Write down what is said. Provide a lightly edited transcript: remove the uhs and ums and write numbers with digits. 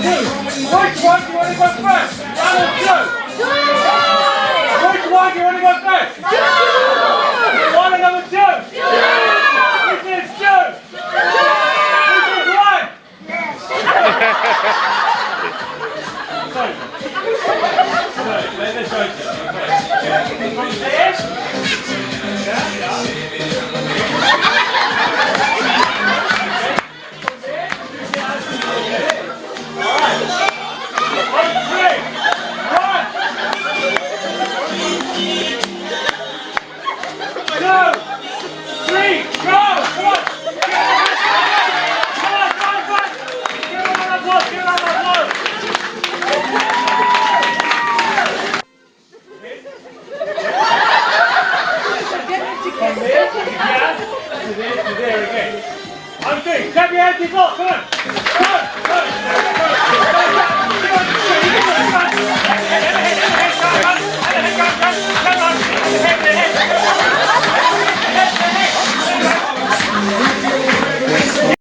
Which one do you want to go first? One or two? Which one do you want to go first? One and number two? This is two. This is one. Sorry, let me show you. From there. There again. I'm doing. Clap your hands, come on.